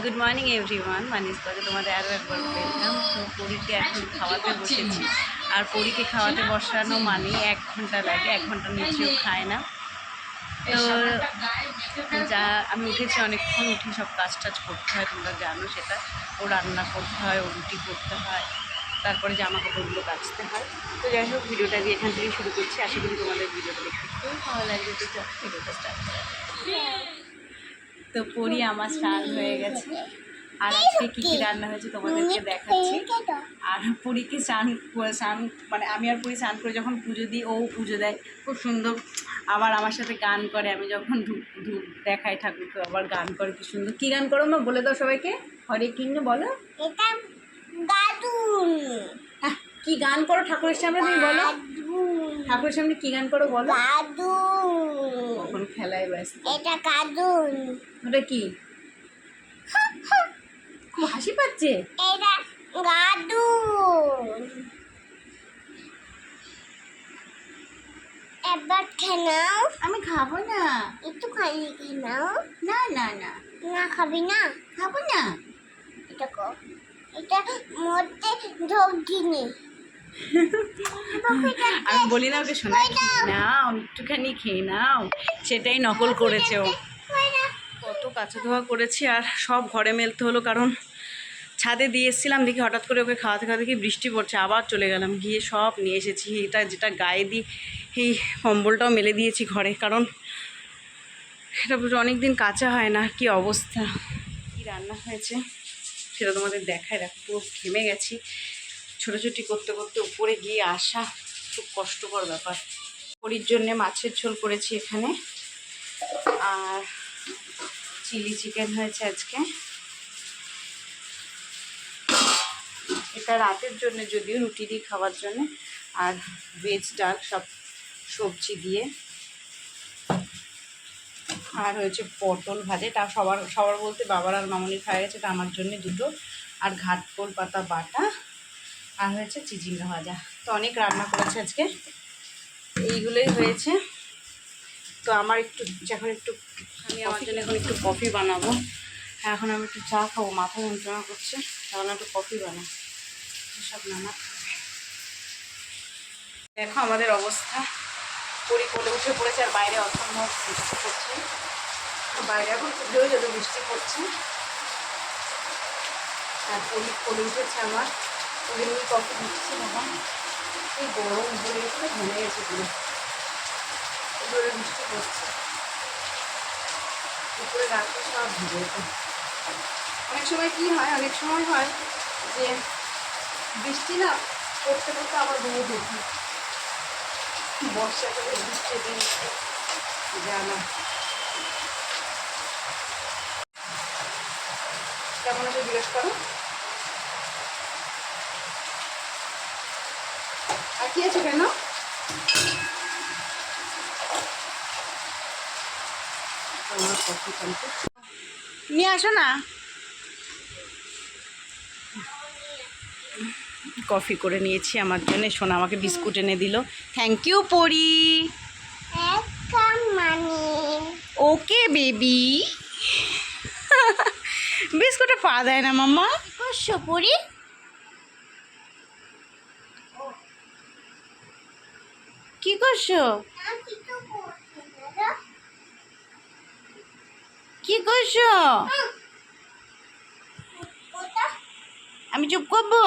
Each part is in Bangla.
গুড মর্নিং এভরিওয়ান, মানিস ব্লগে তোমাদের আরও একবার ওয়েলকাম। তো পরীকে এখন খাওয়াতে বসেছি, আর পরীকে খাওয়াতে বসানো মানে 1 ঘন্টা লাগে, 1 ঘন্টার নিচেও খায় না। তো যা আমি উঠেছি অনেকক্ষণ, উঠে সব কাজ টাজ করতে হয়, তোমরা জানো সেটা। ও রান্না করতে হয়, ও রুটি করতে হয়, তারপরে জামা কাপড়গুলো কাচতে হয়। তো যাই হোক, ভিডিওটা দিয়ে এখান থেকে শুরু করছি। আশা করি তোমাদের ভিডিওটা দেখতে খুব ভালো লাগবে। তো চলো ভিডিওটা স্টার্ট করা যাক। তো পরি আমার স্নান হয়ে গেছে, আর আজকে কী কী রান্না হয়েছে তোমাদেরকে দেখাচ্ছি। আর পরীকে স্নান মানে আমি আর পরি স্নান করে যখন পুজো দিই, ও পুজো দেয় খুব সুন্দর। আবার আমার সাথে গান করে, আমি যখন ধূপ ধূপ দেখাই ঠাকুরকে, আবার গান করে কি সুন্দর। কী গান করো মা, বলে দাও সবাইকে। হরে কৃষ্ণ বলো। হ্যাঁ, কী গান করো ঠাকুরের সামনে, তুমি বলো। ঠাকুরের সামনে কী গান করো বলো। কখন খেলায় ব্যস্ত। এটা কার্টুন। ওটা কি? খুব হাসি পাচ্ছে। এটা কার্টুন। এবার খেয়ে নাও। আমি খাবো না। একটু খালি খেয়ে নাও। না না না, না খাবি না? খাবো না। এটা কো, এটা মধ্যে ঢোকিনি। আমি বলি না ওকে, শোনা খেয়ে নাও, একটুখানি খেয়ে নাও, সেটাই নকল করেছে ও। কত কাঁচা ধোয়া করেছি, আর সব ঘরে মেলতে হলো, কারণ ছাদে দিয়ে এসেছিলাম, দেখি হঠাৎ করে ওকে খাওয়াতে খাওয়াতে দেখি বৃষ্টি পড়ছে, আবার চলে গেলাম, গিয়ে সব নিয়ে এসেছি। এটা যেটা গায়ে দিই, এই কম্বলটাও মেলে দিয়েছি ঘরে, কারণ এটা অনেক দিন কাঁচা হয় না। কি অবস্থা, কি রান্না হয়েছে সেটা তোমাদের দেখায়। দেখো পুরো ঘেমে গেছি, ছোটাছুটি করতে করতে উপরে গিয়ে আসা খুব কষ্টকর ব্যাপার। পরির জন্যে মাছের ঝোল করেছি এখানে, আর চিলি চিকেন হয়েছে আজকে। এটা রাতের জন্য, যদিও রুটি দিয়ে খাওয়ার জন্য। আর ভেজ ডাল, সব সবজি দিয়ে। আর হয়েছে পটল ভাজা, এটা সবার বলতে বাবার আর মামনির খাওয়া গেছে, তা আমার জন্য দুটো। আর ঘাটকোল পাতা বাটা, আর হয়েছে চিচিঙ্গা ভাজা। তো অনেক রান্না করেছে আজকে, এইগুলোই হয়েছে। তো আমার আমি আমার জন্য এখন একটু কফি বানাবো। হ্যাঁ, এখন আমি একটু চা খাবো, মাথা যন্ত্রণা করছে, তাহলে একটু কফি বানাবো। সব নানা দেখো আমাদের অবস্থা, পরি কোলে উঠে পড়েছে, আর বাইরে অসম্ভব বৃষ্টি পড়ছে। বাইরে এখন খুব জোরে বৃষ্টি পড়ছে, আর পরি কোলে উঠেছে আমার। ওই কফি দিচ্ছি বাবা, এই গরম ধরে গেছে, ঘেমে গেছে পুরো, জোরে বৃষ্টি পড়ছে। উপরে রাখতে সব ভিজে যেত। অনেক সময় কি হয়, অনেক সময় হয় যে বৃষ্টি না পড়তে পড়তে আবার ঘুমিয়ে দেখি, বর্ষাকালে বৃষ্টির দিন জানা। কেমন আছে জিজ্ঞেস করো। আর কি আছে কেন? নিয়ে আসো না, কফি করে নিয়েছি আমার জন্য। সোনা আমাকে বিস্কুট এনে দিল, থ্যাংক ইউ পরি। Okay baby. বিস্কুটে পা দেয় না মাম্মা। করছো পরি? কি করছো? কি করছো? আমি চুপ করবো?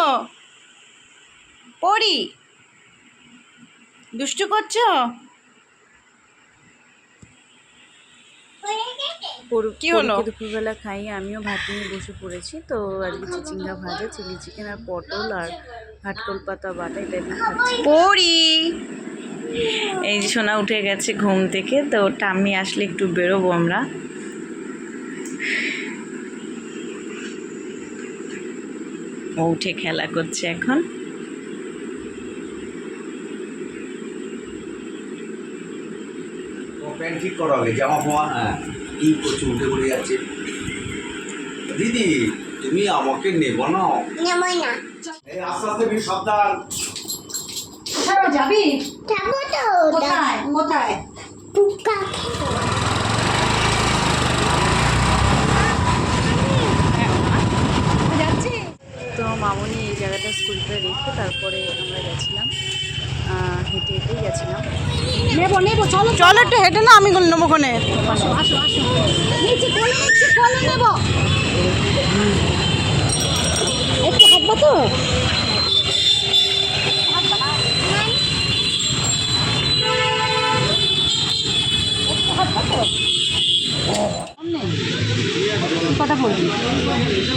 পরি দুষ্টু করছো? কি হলো? দুপুরবেলা খাইয়ে আমিও ভাত নিয়ে বসে পড়েছি। তো আজকে চিচিঙ্গা ভাজা, চিলি চিকেন, আর পটল, আর ঘাটকোল পাতা বাটা, এটা দিয়ে খাচ্ছি। পরি এই যে সোনা উঠে গেছে ঘুম থেকে, তো টাম্মি আসলে একটু বেরোবো আমরা। ও উঠে খেলা করছে এখন। প্যান্ট ঠিক করা হবে, জামা ফামা। হ্যাঁ, কি করছো, উঠে পড়ে যাচ্ছে। দিদি তুমি আমাকে নেবো না? নেবই না। এই আস্তে আস্তে বেশ সাবধান। যাবি? যাবো তো। কোথায় কোথায়? টুকা। স্কুলটা রেখে তারপরে আমরা গেছিলাম, হেঁটে হেঁটেই গেছিলাম। নেবো নেবো, চলো চলো একটু হেঁটে না, আমি নেবো ওখানে। আসো আসো আসো, নিচে কোলে নিচ্ছি, কোলে নেবো, একটু হাঁটবো তো। কটা পড়বি?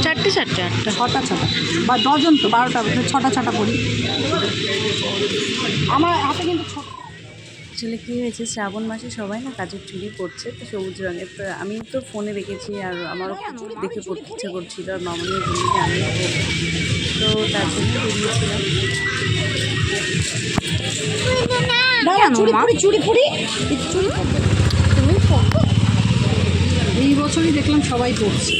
চারটে চারটে আটটা। ছটা ছটা বা ডজন তো, 12টা ছটা ছটা পড়ি। আমার হাতে কিন্তু ছোট। আসলে কী হয়েছে, শ্রাবণ মাসে সবাই না কাজের চুড়ি পরছে, তো সবুজ রঙের। তো আমি তো ফোনে দেখেছি আর আমারও দেখে পড়তে ইচ্ছে করছিল, আর মামনিও বলল যে আমিও পরবো। তো তার জন্য বেরিয়েছিলাম। দাঁড়া, চুড়ি পড়ি চুড়ি পড়ি চুড়ি পড়ি। এই বছরই দেখলাম সবাই পড়ছে।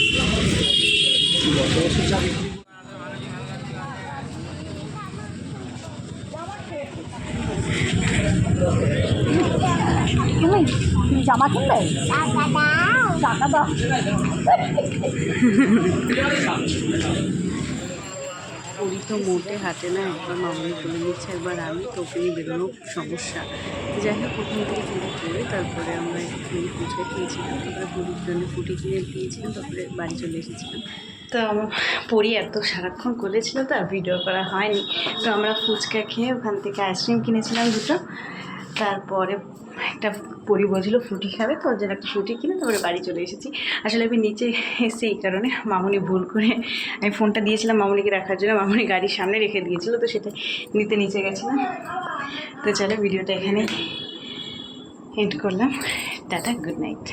তুমি জামা কিনবে? টাকা দাও। পরি তো মোটে হাঁটে না, একবার মামনি বলে নিচ্ছে, একবার আমি, তো ওকে নিয়ে বেরোনো খুব সমস্যা। তো যাই হোক, ওখান থেকে চুরি করে তারপরে আমরা একটুখানি ফুচকা খেয়েছিলাম, তারপরে পুরীর জন্য ফুটি কিনে দিয়েছিলাম, তারপরে বাড়ি চলে এসেছিলাম। তো আমার পরি এত সারাক্ষণ করেছিল তো আর ভিডিও করা হয়নি। তো আমরা ফুচকা খেয়ে ওখান থেকে আইসক্রিম কিনেছিলাম দুটো, তারপরে একটা পরি বলছিল ফ্রুটি খাবে, তো ওর জন্য একটা ফ্রুটি কিনে তারপরে বাড়ি চলে এসেছি। আসলে আমি নিচে এসেছি এই কারণে, মামনি ভুল করে আমি ফোনটা দিয়েছিলাম মামনিকে রাখার জন্য, মামনি গাড়ির সামনে রেখে দিয়েছিল, তো সেটা নিতে নিচে গেছিলাম। তো চলো ভিডিওটা এখানে এন্ড করলাম। Tata, good night.